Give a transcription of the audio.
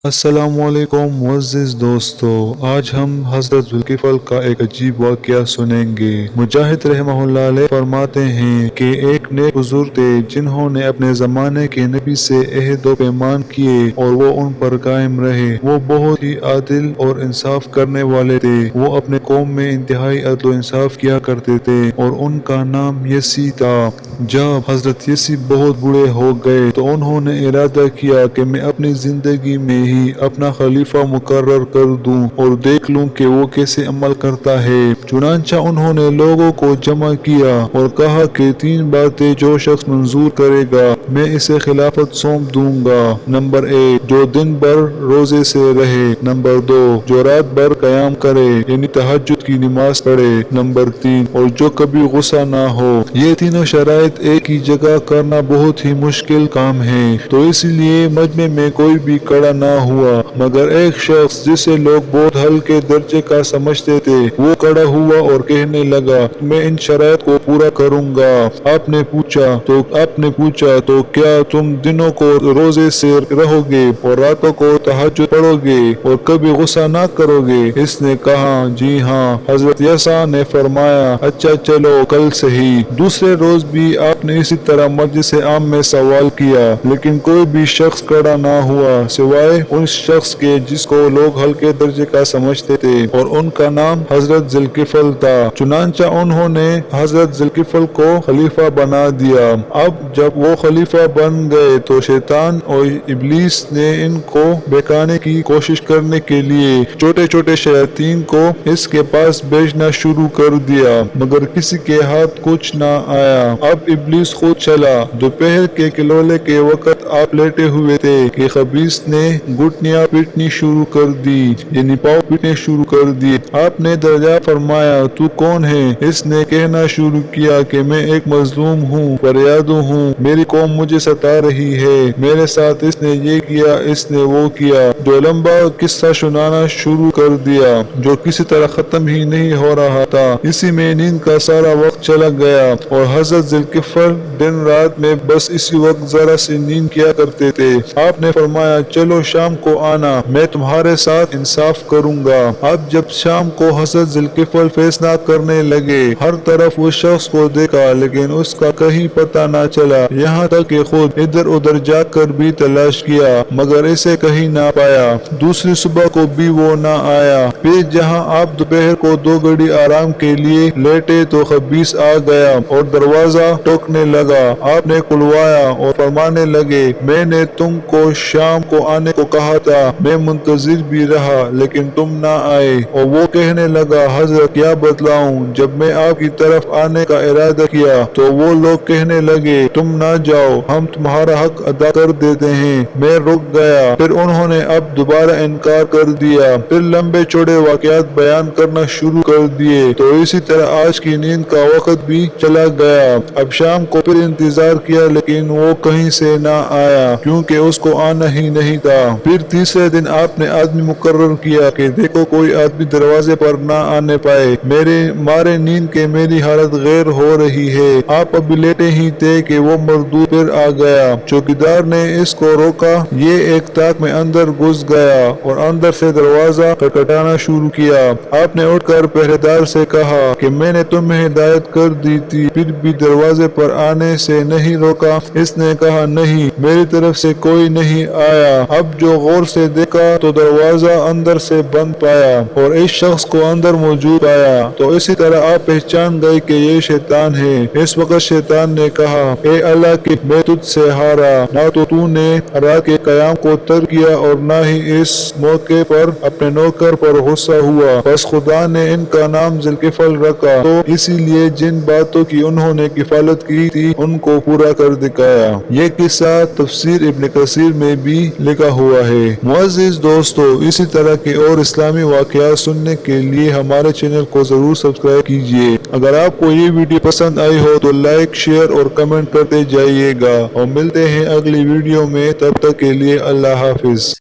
السلام علیکم معزز دوستو، آج ہم حضرت ذوالکفل کا ایک عجیب واقعہ سنیں گے۔ مجاہد رحمہ اللہ علیہ فرماتے ہیں کہ ایک نیک بزرگ تھے جنہوں نے اپنے زمانے کے نبی سے عہد و پیمان کیے اور وہ ان پر قائم رہے۔ وہ بہت ہی عادل اور انصاف کرنے والے تھے۔ وہ اپنے قوم میں انتہائی عدل و انصاف کیا کرتے تھے اور ان کا نام یسی تھا۔ جب حضرت یسی بہت بوڑھے ہو گئے تو انہوں نے ارادہ کیا کہ میں اپنی زندگی میں ہی اپنا خلیفہ مقرر کر دوں اور دیکھ لوں کہ وہ کیسے عمل کرتا ہے۔ چنانچہ انہوں نے لوگوں کو جمع کیا اور کہا کہ 3 باتیں جو شخص منظور کرے گا میں اسے خلافت سونپ دوں گا۔ نمبر 1، جو دن بھر روزے سے رہے۔ نمبر 2، جو رات بھر قیام کرے یعنی تہجد کی نماز پڑھے۔ نمبر 3، اور جو کبھی غصہ نہ ہو۔ یہ تینوں شرائط ایک ہی جگہ کرنا بہت ہی مشکل کام ہے، تو اس لیے مجمع میں کوئی بھی کھڑا نہ ہوا مگر ایک شخص جسے لوگ بہت ہلکے درجے کا سمجھتے تھے۔ وہ کھڑا ہوا اور کہنے لگا میں ان شرائط کو پورا کروں گا۔ آپ نے پوچھا تو کیا تم دنوں کو روزے سے رہو گے اور راتوں کو تہجد پڑھو گے اور کبھی غصہ نہ کرو گے؟ اس نے کہا جی ہاں۔ حضرت یسع نے فرمایا اچھا چلو کل صحیح۔ دوسرے روز بھی آپ نے اسی طرح مجلس عام میں سوال کیا لیکن کوئی بھی شخص کھڑا نہ ہوا سوائے اس شخص کے جس کو لوگ ہلکے درجے کا سمجھتے تھے اور ان کا نام حضرت ذوالکفل تھا۔ چنانچہ انہوں نے حضرت ذوالکفل کو خلیفہ بنا دیا۔ اب جب وہ خلیفہ بن گئے تو شیطان اور ابلیس نے ان کو بہکانے کی کوشش کرنے کے لیے چھوٹے چھوٹے شیاطین کو اس کے پاس بھیجنا شروع کر دیا مگر کسی کے ہاتھ کچھ نہ آیا۔ اب ابلیس خود چلا۔ دوپہر کے قلولے کے وقت آپ لیٹے ہوئے تھے کہ خبیث نے گھٹنیاں پیٹنی شروع کر دی یعنی پاؤں پیٹنے شروع کر دیے۔ آپ نے دریافت فرمایا تو کون ہے؟ اس نے کہنا شروع کیا کہ میں ایک مظلوم ہوں، فریادو ہوں، میری قوم مجھے ستا رہی ہے، میرے ساتھ اس نے یہ کیا، اس نے وہ کیا، جو لمبا قصہ سنانا شروع کر دیا جو کسی طرح ختم ہی نہیں ہو رہا تھا۔ اسی میں نیند کا سارا وقت چلا گیا اور حضرت ذوالکفل دن رات میں بس اسی وقت ذرا سی نیند کیا کرتے تھے۔ آپ نے فرمایا چلو شام کو آنا، میں تمہارے ساتھ انصاف کروں گا۔ اب جب شام کو حضرت ذوالکفل فیصلہ کرنے لگے، ہر طرف اس شخص کو دیکھا لیکن اس کا کہیں پتہ نہ چلا، یہاں تک کہ خود ادھر ادھر جا کر بھی تلاش کیا مگر اسے کہیں نہ پایا۔ دوسری صبح کو بھی وہ نہ آیا۔ پھر جہاں آپ دوپہر کو 2 گھڑی آرام کے لیے لیٹے تو خبیث آ گیا اور دروازہ ٹوکنے لگا۔ آپ نے کھلوایا اور فرمانے لگے میں نے تم کو شام کو آنے کو کہا تھا، میں منتظر بھی رہا لیکن تم نہ آئے۔ اور وہ کہنے لگا حضرت کیا بتلاؤں، جب میں آپ کی طرف آنے کا ارادہ کیا تو وہ لوگ کہنے لگے تم نہ جاؤ، ہم تمہارا حق ادا کر دیتے ہیں۔ میں رک گیا، پھر انہوں نے اب دوبارہ انکار کر دیا، پھر لمبے چوڑے واقعات بیان کرنا شروع کر دیے۔ تو اسی طرح آج کی نیند کا وقت بھی چلا گیا۔ اب شام کو پھر انتظار کیا لیکن وہ کہیں سے نہ آیا کیونکہ اس کو آنا ہی نہیں تھا۔ پھر تیسرے دن آپ نے آدمی مقرر کیا کہ دیکھو کوئی آدمی دروازے پر نہ آنے پائے، میرے مارے نیند کے میری حالت غیر ہو رہی ہے۔ آپ ابھی لیٹے ہی تھے کہ وہ مردود پھر آ گیا۔ چوکیدار نے اس کو روکا، یہ ایک طاق میں اندر گھس گیا اور اندر سے دروازہ کھٹکھٹانا شروع کیا۔ آپ نے اٹھ کر پہرے دار سے کہا کہ میں نے تمہیں ہدایت کر دی تھی پھر بھی دروازے پر آنے سے نہیں روکا؟ اس نے کہا نہیں، میری طرف سے کوئی نہیں آیا۔ اب جو غور سے دیکھا تو دروازہ اندر سے بند پایا اور اس شخص کو اندر موجود پایا، تو اسی طرح آپ پہچان گئے کہ یہ شیطان ہے۔ اس وقت شیطان نے کہا اے اللہ کہ میں تجھ سے ہارا، نہ تو نے رات کے قیام کو ترک کیا اور نہ ہی اس موقع پر اپنے نوکر پر غصہ ہوا، بس خدا نے ان کا نام ذوالکفل رکھا تو اسی لیے جن باتوں کی انہوں نے کفالت کی تھی ان کو پورا کر دکھایا۔ یہ قصہ تفسیر ابن کثیر میں بھی لکھا ہوا ہے۔ معزز دوستو، اسی طرح کے اور اسلامی واقعات سننے کے لیے ہمارے چینل کو ضرور سبسکرائب کیجیے۔ اگر آپ کو یہ ویڈیو پسند آئی ہو تو لائک، شیئر اور کمنٹ کرتے جائیے گا اور ملتے ہیں اگلی ویڈیو میں، تب تک کے لیے اللہ حافظ۔